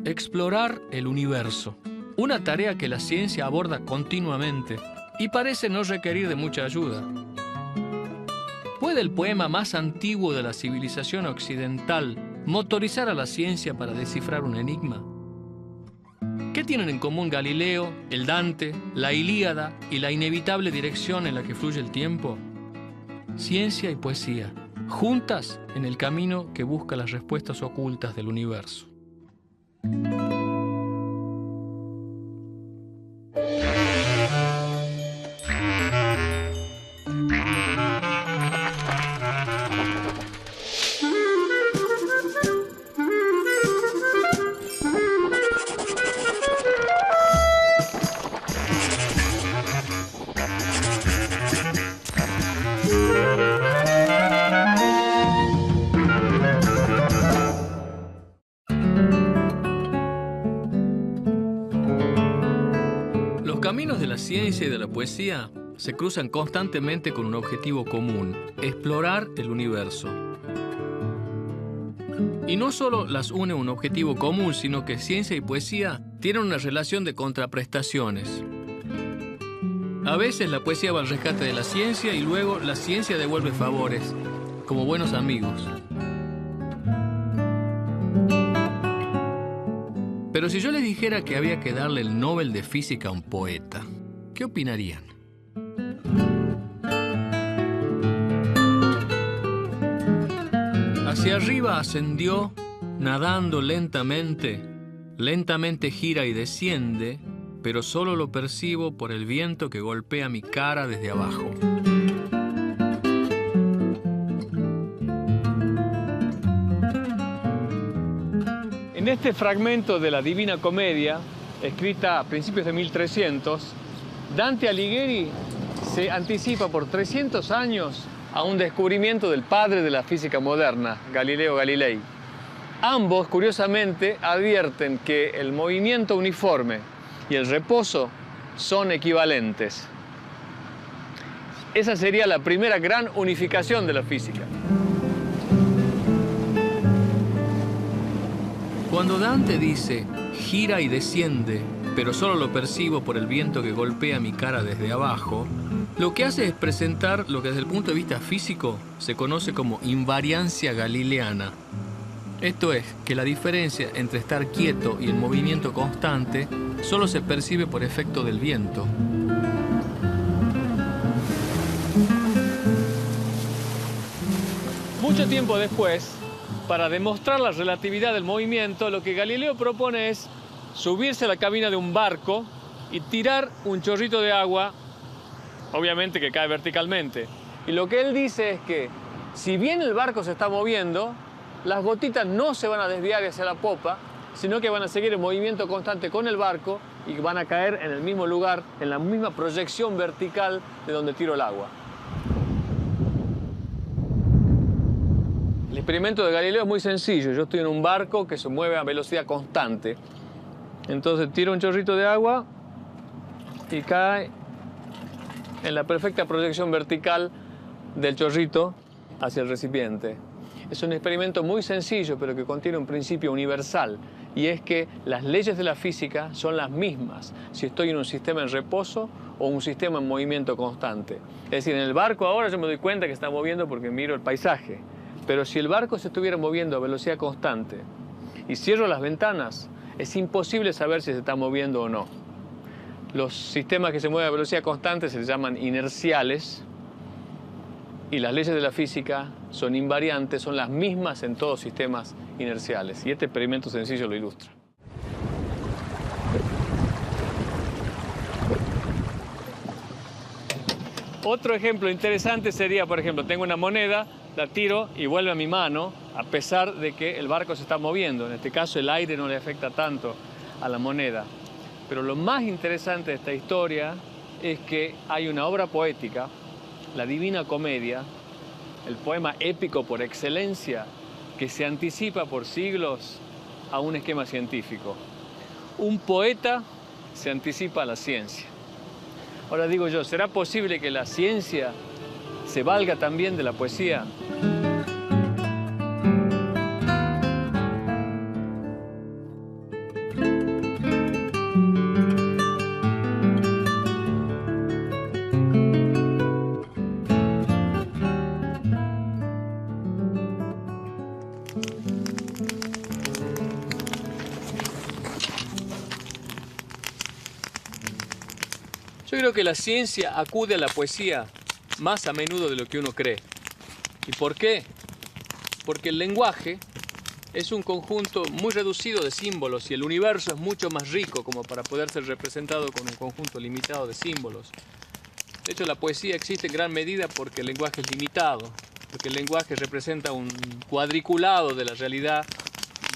Explorar el universo, una tarea que la ciencia aborda continuamente y parece no requerir de mucha ayuda. ¿Puede el poema más antiguo de la civilización occidental motorizar a la ciencia para descifrar un enigma? ¿Qué tienen en común Galileo, el Dante, la Ilíada y la inevitable dirección en la que fluye el tiempo? Ciencia y poesía, juntas en el camino que busca las respuestas ocultas del universo. Los caminos de la ciencia y de la poesía se cruzan constantemente con un objetivo común: explorar el universo. Y no solo las une un objetivo común, sino que ciencia y poesía tienen una relación de contraprestaciones. A veces la poesía va al rescate de la ciencia y luego la ciencia devuelve favores, como buenos amigos. Pero si yo les dijera que había que darle el Nobel de Física a un poeta, ¿qué opinarían? Hacia arriba ascendió, nadando lentamente, lentamente gira y desciende, pero solo lo percibo por el viento que golpea mi cara desde abajo. En este fragmento de la Divina Comedia, escrita a principios de 1300, Dante Alighieri se anticipa por 300 años a un descubrimiento del padre de la física moderna, Galileo Galilei. Ambos, curiosamente, advierten que el movimiento uniforme y el reposo son equivalentes. Esa sería la primera gran unificación de la física. Cuando Dante dice, gira y desciende, pero solo lo percibo por el viento que golpea mi cara desde abajo, lo que hace es presentar lo que desde el punto de vista físico se conoce como invariancia galileana. Esto es, que la diferencia entre estar quieto y el movimiento constante solo se percibe por efecto del viento. Mucho tiempo después, para demostrar la relatividad del movimiento, lo que Galileo propone es subirse a la cabina de un barco y tirar un chorrito de agua, obviamente que cae verticalmente. Y lo que él dice es que, si bien el barco se está moviendo, las gotitas no se van a desviar hacia la popa, sino que van a seguir en movimiento constante con el barco y van a caer en el mismo lugar, en la misma proyección vertical de donde tiro el agua. El experimento de Galileo es muy sencillo. Yo estoy en un barco que se mueve a velocidad constante. Entonces tiro un chorrito de agua y cae en la perfecta proyección vertical del chorrito hacia el recipiente. Es un experimento muy sencillo, pero que contiene un principio universal, y es que las leyes de la física son las mismas si estoy en un sistema en reposo o un sistema en movimiento constante. Es decir, en el barco ahora yo me doy cuenta que está moviendo porque miro el paisaje, pero si el barco se estuviera moviendo a velocidad constante y cierro las ventanas, es imposible saber si se está moviendo o no. Los sistemas que se mueven a velocidad constante se llaman inerciales, y las leyes de la física son invariantes, son las mismas en todos sistemas inerciales. Y este experimento sencillo lo ilustra. Otro ejemplo interesante sería, por ejemplo, tengo una moneda, la tiro y vuelve a mi mano, a pesar de que el barco se está moviendo. En este caso, el aire no le afecta tanto a la moneda. Pero lo más interesante de esta historia es que hay una obra poética, la Divina Comedia, el poema épico por excelencia, que se anticipa por siglos a un esquema científico. Un poeta se anticipa a la ciencia. Ahora digo yo, ¿será posible que la ciencia se valga también de la poesía? Yo creo que la ciencia acude a la poesía más a menudo de lo que uno cree. ¿Y por qué? Porque el lenguaje es un conjunto muy reducido de símbolos y el universo es mucho más rico como para poder ser representado con un conjunto limitado de símbolos. De hecho, la poesía existe en gran medida porque el lenguaje es limitado, porque el lenguaje representa un cuadriculado de la realidad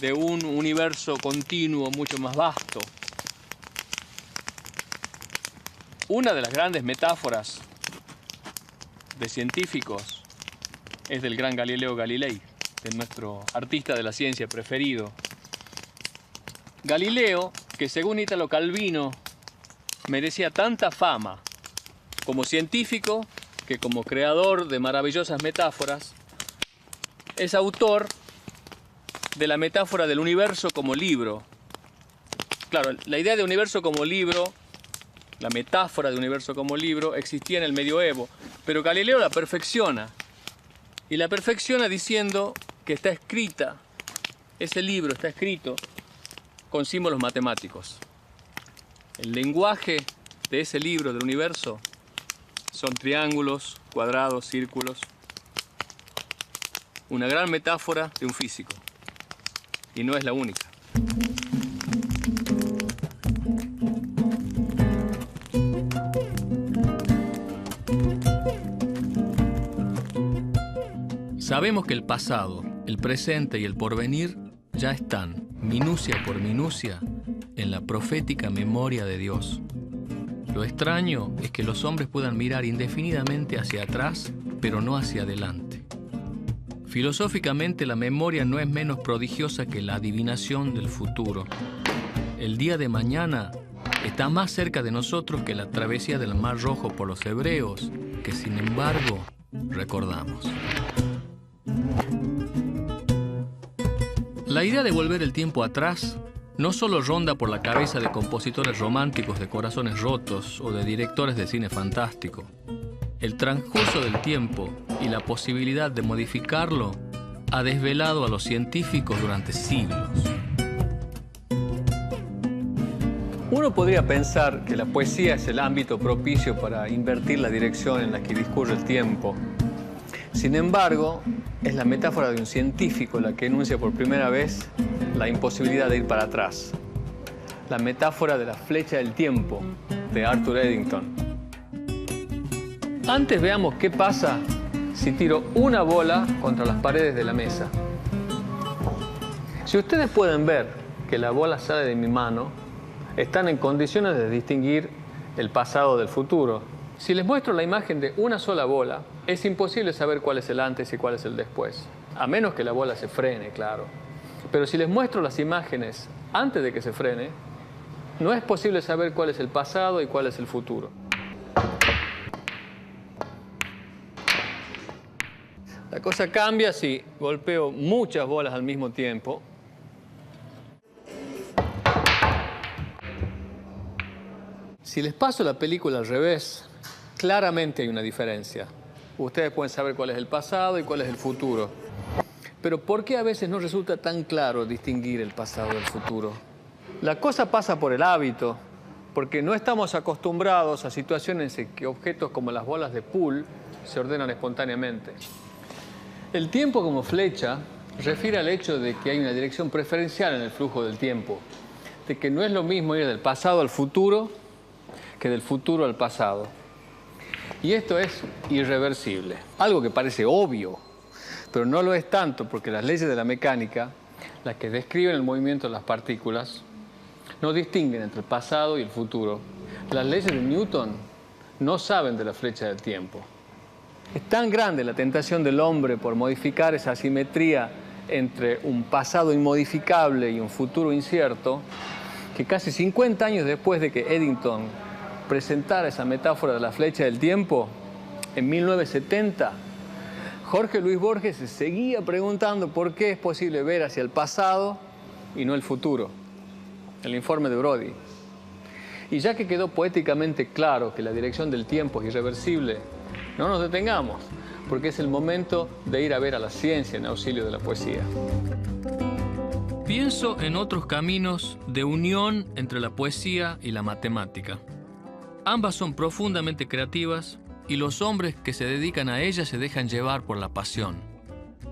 de un universo continuo mucho más vasto. Una de las grandes metáforas de científicos es del gran Galileo Galilei, de nuestro artista de la ciencia preferido. Galileo, que según Italo Calvino merecía tanta fama como científico que como creador de maravillosas metáforas, es autor de la metáfora del universo como libro. Claro, la idea de universo como libro, la metáfora de universo como libro, existía en el medioevo, pero Galileo la perfecciona. Y la perfecciona diciendo que está escrita, ese libro está escrito con símbolos matemáticos. El lenguaje de ese libro del universo son triángulos, cuadrados, círculos. Una gran metáfora de un físico. Y no es la única. Sabemos que el pasado, el presente y el porvenir ya están, minucia por minucia, en la profética memoria de Dios. Lo extraño es que los hombres puedan mirar indefinidamente hacia atrás, pero no hacia adelante. Filosóficamente, la memoria no es menos prodigiosa que la adivinación del futuro. El día de mañana está más cerca de nosotros que la travesía del Mar Rojo por los hebreos, que sin embargo recordamos. La idea de volver el tiempo atrás no solo ronda por la cabeza de compositores románticos de corazones rotos o de directores de cine fantástico. El transcurso del tiempo y la posibilidad de modificarlo ha desvelado a los científicos durante siglos. Uno podría pensar que la poesía es el ámbito propicio para invertir la dirección en la que discurre el tiempo. Sin embargo, es la metáfora de un científico la que enuncia por primera vez la imposibilidad de ir para atrás. La metáfora de la flecha del tiempo, de Arthur Eddington. Antes veamos qué pasa si tiro una bola contra las paredes de la mesa. Si ustedes pueden ver que la bola sale de mi mano, están en condiciones de distinguir el pasado del futuro. Si les muestro la imagen de una sola bola, es imposible saber cuál es el antes y cuál es el después, a menos que la bola se frene, claro. Pero si les muestro las imágenes antes de que se frene, no es posible saber cuál es el pasado y cuál es el futuro. La cosa cambia si golpeo muchas bolas al mismo tiempo. Si les paso la película al revés, claramente hay una diferencia. Ustedes pueden saber cuál es el pasado y cuál es el futuro. Pero ¿por qué a veces no resulta tan claro distinguir el pasado del futuro? La cosa pasa por el hábito, porque no estamos acostumbrados a situaciones en que objetos como las bolas de pool se ordenan espontáneamente. El tiempo como flecha refiere al hecho de que hay una dirección preferencial en el flujo del tiempo, de que no es lo mismo ir del pasado al futuro que del futuro al pasado. Y esto es irreversible, algo que parece obvio, pero no lo es tanto porque las leyes de la mecánica, las que describen el movimiento de las partículas, no distinguen entre el pasado y el futuro. Las leyes de Newton no saben de la flecha del tiempo. Es tan grande la tentación del hombre por modificar esa asimetría entre un pasado inmodificable y un futuro incierto, que casi 50 años después de que Eddington presentara esa metáfora de la flecha del tiempo, en 1970, Jorge Luis Borges se seguía preguntando por qué es posible ver hacia el pasado y no el futuro. El informe de Brody. Y ya que quedó poéticamente claro que la dirección del tiempo es irreversible, no nos detengamos, porque es el momento de ir a ver a la ciencia en auxilio de la poesía. Pienso en otros caminos de unión entre la poesía y la matemática. Ambas son profundamente creativas y los hombres que se dedican a ellas se dejan llevar por la pasión.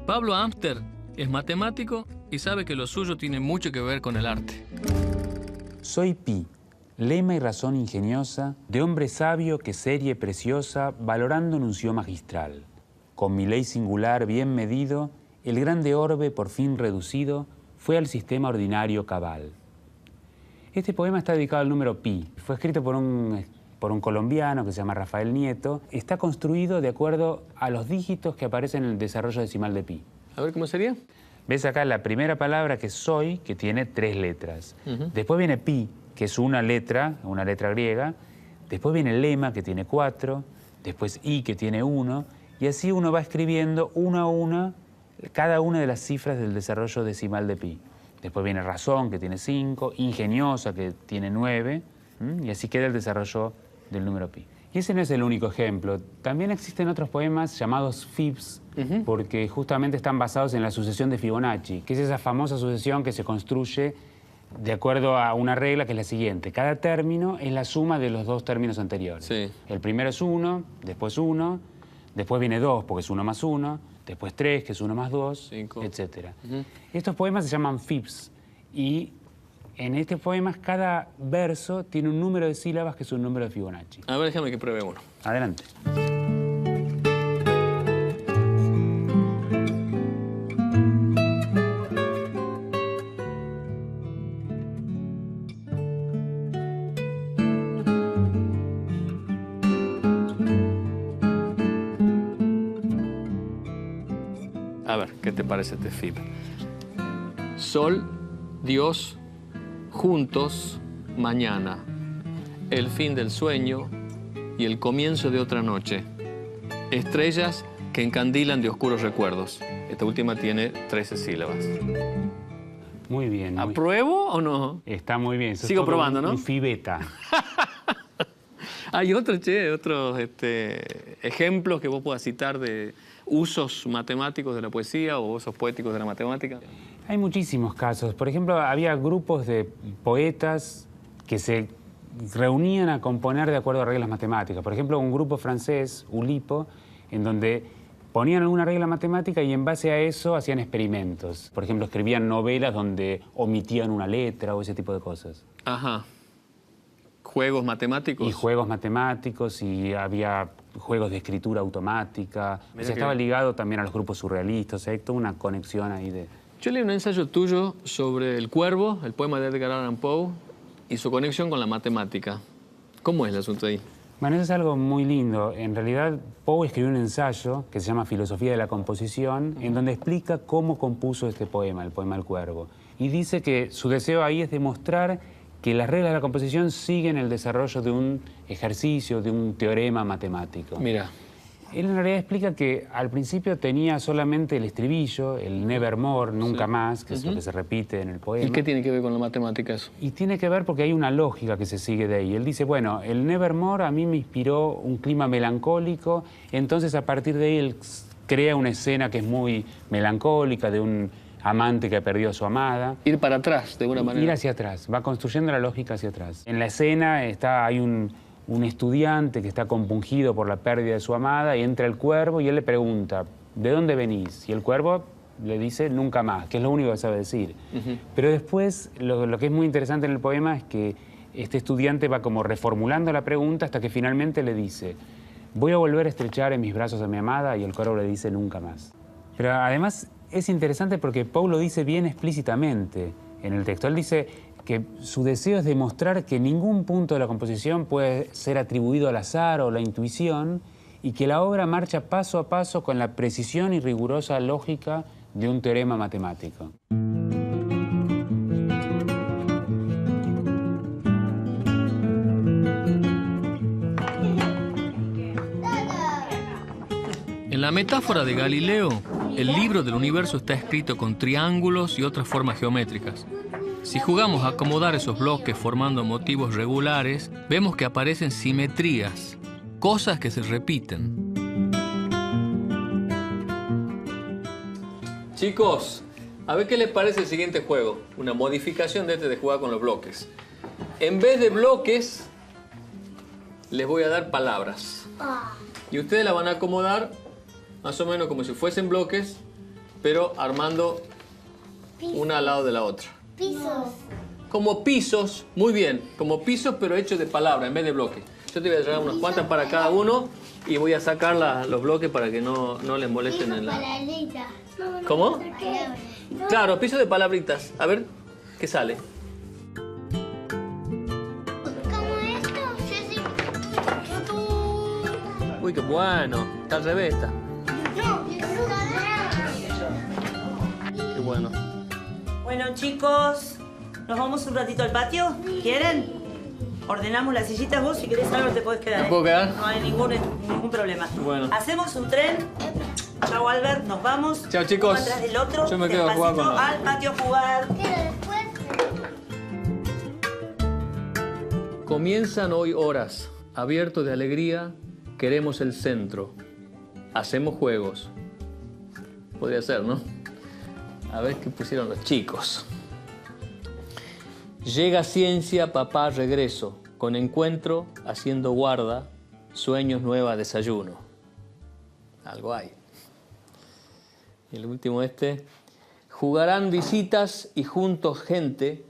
Pablo Amster es matemático y sabe que lo suyo tiene mucho que ver con el arte. Soy Pi, lema y razón ingeniosa, de hombre sabio que serie preciosa, valorando anunció magistral. Con mi ley singular bien medido, el grande orbe por fin reducido, fue al sistema ordinario cabal. Este poema está dedicado al número pi. Fue escrito por un colombiano que se llama Rafael Nieto. Está construido de acuerdo a los dígitos que aparecen en el desarrollo decimal de pi. A ver, ¿cómo sería? Ves acá la primera palabra que es soy, que tiene 3 letras. Después viene pi, que es una letra griega. Después viene lema, que tiene 4. Después i, que tiene 1. Y así uno va escribiendo una a una cada una de las cifras del desarrollo decimal de pi. Después viene razón, que tiene 5, ingeniosa, que tiene 9, y así queda el desarrollo del número pi. Y ese no es el único ejemplo. También existen otros poemas llamados fibs, porque justamente están basados en la sucesión de Fibonacci, que es esa famosa sucesión que se construye de acuerdo a una regla que es la siguiente. Cada término es la suma de los 2 términos anteriores. Sí. El primero es 1, después 1, después viene 2, porque es 1 más 1, después 3, que es 1 más 2, 5, etc. Estos poemas se llaman fibs y en estos poemas cada verso tiene un número de sílabas que es un número de Fibonacci. A ver, déjame que pruebe uno. Adelante. A ver, ¿qué te parece este fib? Sol, Dios, juntos, mañana. El fin del sueño y el comienzo de otra noche. Estrellas que encandilan de oscuros recuerdos. Esta última tiene 13 sílabas. Muy bien. ¿Apruebo o no? Está muy bien. Eso Sigo es todo probando, ¿no? Un fibeta. Hay otros ejemplos que vos puedas citar de usos matemáticos de la poesía o usos poéticos de la matemática. Hay muchísimos casos. Por ejemplo, había grupos de poetas que se reunían a componer de acuerdo a reglas matemáticas. Por ejemplo, un grupo francés, Ulipo, en donde ponían alguna regla matemática y en base a eso hacían experimentos. Por ejemplo, escribían novelas donde omitían una letra o ese tipo de cosas. Ajá. ¿Juegos matemáticos? Y juegos matemáticos, y había juegos de escritura automática. O sea, estaba ligado también a los grupos surrealistas. O sea, hay toda una conexión ahí de... Yo leí un ensayo tuyo sobre El Cuervo, el poema de Edgar Allan Poe, y su conexión con la matemática. ¿Cómo es el asunto ahí? Bueno, eso es algo muy lindo. En realidad, Poe escribió un ensayo que se llama Filosofía de la Composición, en donde explica cómo compuso este poema, el poema El Cuervo. Y dice que su deseo ahí es demostrar que las reglas de la composición siguen el desarrollo de un ejercicio, de un teorema matemático. Mira. Él en realidad explica que al principio tenía solamente el estribillo, el nevermore, nunca más, que es lo que se repite en el poema. ¿Y qué tiene que ver con la matemática eso? Y tiene que ver porque hay una lógica que se sigue de ahí. Él dice, bueno, el nevermore a mí me inspiró un clima melancólico, entonces a partir de ahí él crea una escena que es muy melancólica, de un amante que perdió a su amada. Ir para atrás, de alguna manera. Ir hacia atrás, va construyendo la lógica hacia atrás. En la escena hay un estudiante que está compungido por la pérdida de su amada y entra el cuervo y él le pregunta, ¿de dónde venís? Y el cuervo le dice, nunca más, que es lo único que sabe decir. Pero después, lo que es muy interesante en el poema es que este estudiante va como reformulando la pregunta hasta que finalmente le dice, voy a volver a estrechar en mis brazos a mi amada, y el cuervo le dice, nunca más. Pero además es interesante porque Poe lo dice bien explícitamente en el texto. Él dice que su deseo es demostrar que ningún punto de la composición puede ser atribuido al azar o la intuición, y que la obra marcha paso a paso con la precisión y rigurosa lógica de un teorema matemático. En la metáfora de Galileo, el libro del universo está escrito con triángulos y otras formas geométricas. Si jugamos a acomodar esos bloques formando motivos regulares, vemos que aparecen simetrías, cosas que se repiten. Chicos, a ver qué les parece el siguiente juego. Una modificación de jugar con los bloques. En vez de bloques, les voy a dar palabras. Y ustedes las van a acomodar más o menos como si fuesen bloques, pero armando una al lado de la otra. Pisos. Como pisos, muy bien, como pisos pero hechos de palabra en vez de bloques. Yo te voy a traer unas cuantas para cada uno y voy a sacar los bloques para que no les molesten en la... ¿Cómo? Claro, pisos de palabritas. A ver, ¿qué sale? ¿Cómo esto? Uy, qué bueno. Está al revés esta. Qué bueno. Bueno, chicos, ¿nos vamos un ratito al patio? ¿Quieren? Ordenamos las sillitas, vos si querés algo te podés quedar. ¿Me puedo quedar? No hay ningún problema. Bueno. Hacemos un tren. Chao, Albert, nos vamos. Chao, chicos. Uno atrás del otro. Yo me quedo a jugar con los- al patio a jugar. Comienzan hoy horas. Abiertos de alegría, queremos el centro. Hacemos juegos. Podría ser, ¿no? A ver qué pusieron los chicos. Llega ciencia, papá, regreso. Con encuentro, haciendo guarda, sueños, nueva, desayuno. Algo hay. Y el último jugarán visitas y juntos gente,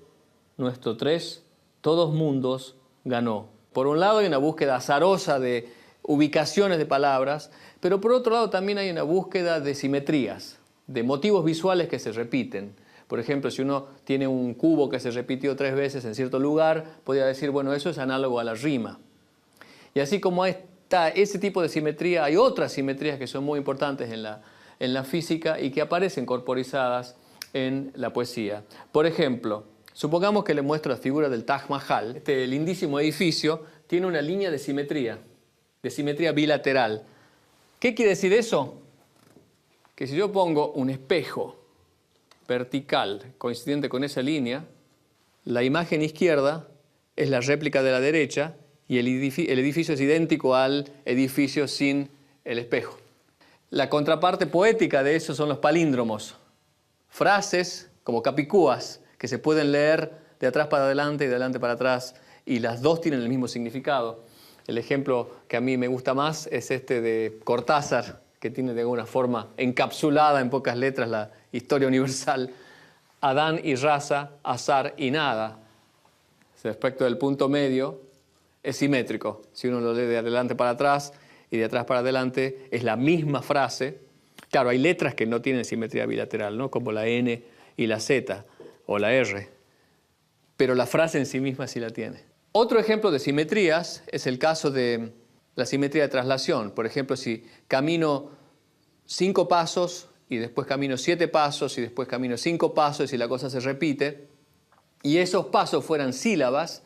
nuestro 3, todos mundos, ganó. Por un lado hay una búsqueda azarosa de ubicaciones de palabras, pero por otro lado también hay una búsqueda de simetrías, de motivos visuales que se repiten. Por ejemplo, si uno tiene un cubo que se repitió 3 veces en cierto lugar, podría decir, bueno, eso es análogo a la rima. Y así como está ese tipo de simetría, hay otras simetrías que son muy importantes en la física y que aparecen corporizadas en la poesía. Por ejemplo, supongamos que le muestro la figura del Taj Mahal. Este lindísimo edificio tiene una línea de simetría bilateral. ¿Qué quiere decir eso? Que si yo pongo un espejo vertical coincidente con esa línea, la imagen izquierda es la réplica de la derecha y el edificio es idéntico al edificio sin el espejo. La contraparte poética de eso son los palíndromos, frases como capicúas que se pueden leer de atrás para adelante y de adelante para atrás y las dos tienen el mismo significado. El ejemplo que a mí me gusta más es este de Cortázar, que tiene de alguna forma encapsulada en pocas letras la historia universal. Adán y raza, azar y nada. Respecto del punto medio, es simétrico. Si uno lo lee de adelante para atrás y de atrás para adelante, es la misma frase. Claro, hay letras que no tienen simetría bilateral, ¿no? Como la N y la Z o la R. Pero la frase en sí misma sí la tiene. Otro ejemplo de simetrías es el caso de la simetría de traslación. Por ejemplo, si camino 5 pasos y después camino 7 pasos y después camino 5 pasos y la cosa se repite, y esos pasos fueran sílabas,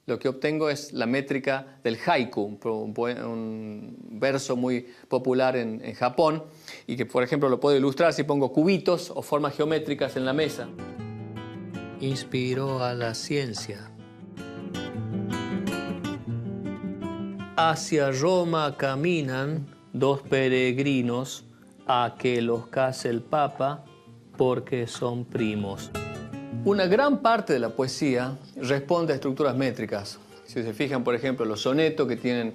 lo que obtengo es la métrica del haiku, un verso muy popular en Japón, y que, por ejemplo, lo puedo ilustrar si pongo cubitos o formas geométricas en la mesa. Inspiró a la ciencia. Hacia Roma caminan 2 peregrinos a que los case el Papa porque son primos. Una gran parte de la poesía responde a estructuras métricas. Si se fijan, por ejemplo, los sonetos que tienen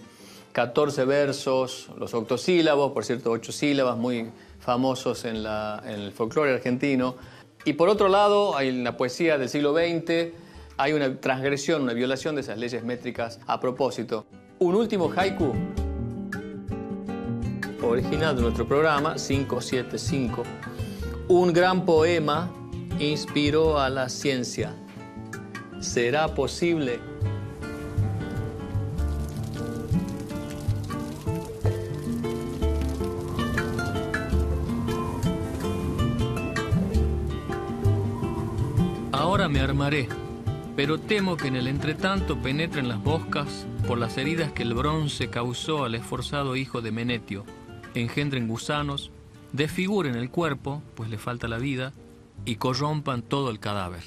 14 versos, los octosílabos, por cierto, 8 sílabas, muy famosos en el folclore argentino. Y por otro lado, en la poesía del siglo XX hay una transgresión, una violación de esas leyes métricas a propósito. Un último haiku, original de nuestro programa, 575. Un gran poema inspiró a la ciencia. ¿Será posible? Ahora me armaré, pero temo que en el entretanto penetren las moscas por las heridas que el bronce causó al esforzado hijo de Menetio, engendren gusanos, desfiguren el cuerpo, pues le falta la vida, y corrompan todo el cadáver.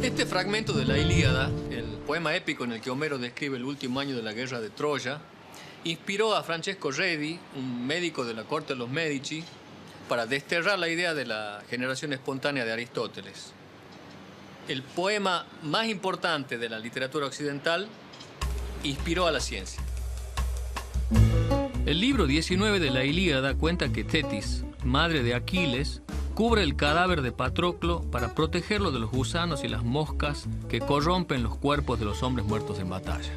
Este fragmento de la Ilíada, el poema épico en el que Homero describe el último año de la guerra de Troya, inspiró a Francesco Redi, un médico de la corte de los Medici, para desterrar la idea de la generación espontánea de Aristóteles. el poema más importante de la literatura occidental inspiró a la ciencia. El libro 19 de la Ilíada cuenta que Tetis, madre de Aquiles, cubre el cadáver de Patroclo para protegerlo de los gusanos y las moscas que corrompen los cuerpos de los hombres muertos en batalla.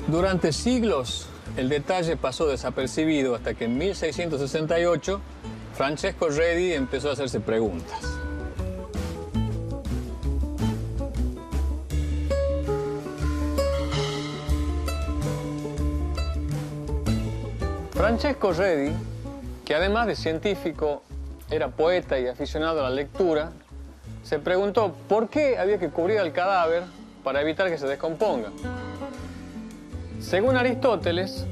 Durante siglos, el detalle pasó desapercibido hasta que en 1668 Francesco Redi empezó a hacerse preguntas. Francesco Redi, que además de científico era poeta y aficionado a la lectura, se preguntó por qué había que cubrir al cadáver para evitar que se descomponga. Según Aristóteles,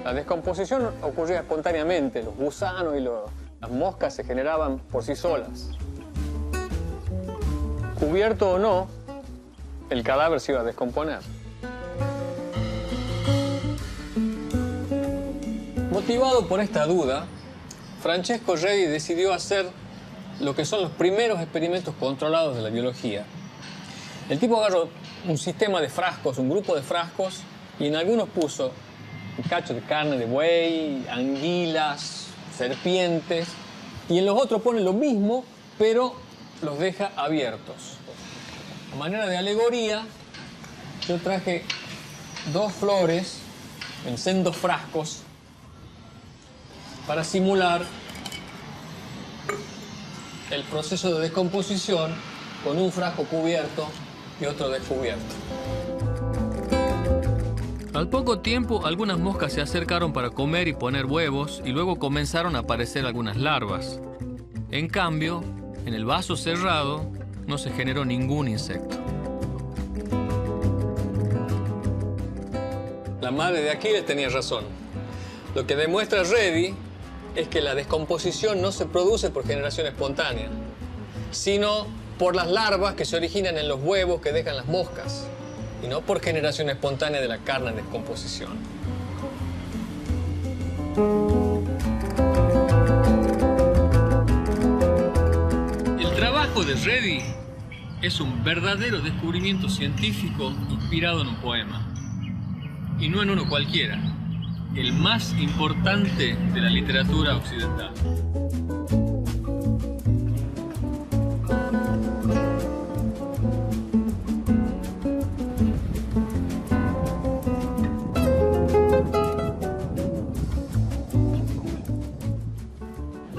la descomposición ocurría espontáneamente. Los gusanos y las moscas se generaban por sí solas. Cubierto o no, el cadáver se iba a descomponer. Motivado por esta duda, Francesco Redi decidió hacer lo que son los primeros experimentos controlados de la biología. El tipo agarró un sistema de frascos, un grupo de frascos, y en algunos puso un cacho de carne de buey, anguilas, serpientes, y en los otros pone lo mismo, pero los deja abiertos. A manera de alegoría, yo traje dos flores en sendos frascos para simular el proceso de descomposición con un frasco cubierto y otro descubierto. Al poco tiempo, algunas moscas se acercaron para comer y poner huevos y luego comenzaron a aparecer algunas larvas. En cambio, en el vaso cerrado no se generó ningún insecto. La madre de Aquiles tenía razón. Lo que demuestra Redi es que la descomposición no se produce por generación espontánea, sino por las larvas que se originan en los huevos que dejan las moscas, y no por generación espontánea de la carne en descomposición. El trabajo de Redi es un verdadero descubrimiento científico inspirado en un poema, y no en uno cualquiera, el más importante de la literatura occidental.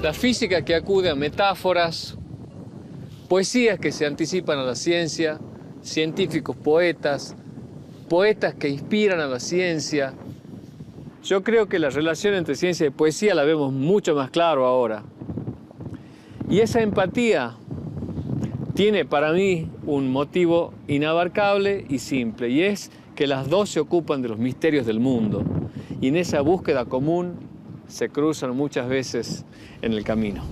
La física que acude a metáforas, poesías que se anticipan a la ciencia, científicos poetas, poetas que inspiran a la ciencia. Yo creo que la relación entre ciencia y poesía la vemos mucho más claro ahora. Y esa empatía tiene para mí un motivo inabarcable y simple, y es que las dos se ocupan de los misterios del mundo. Y en esa búsqueda común se cruzan muchas veces en el camino.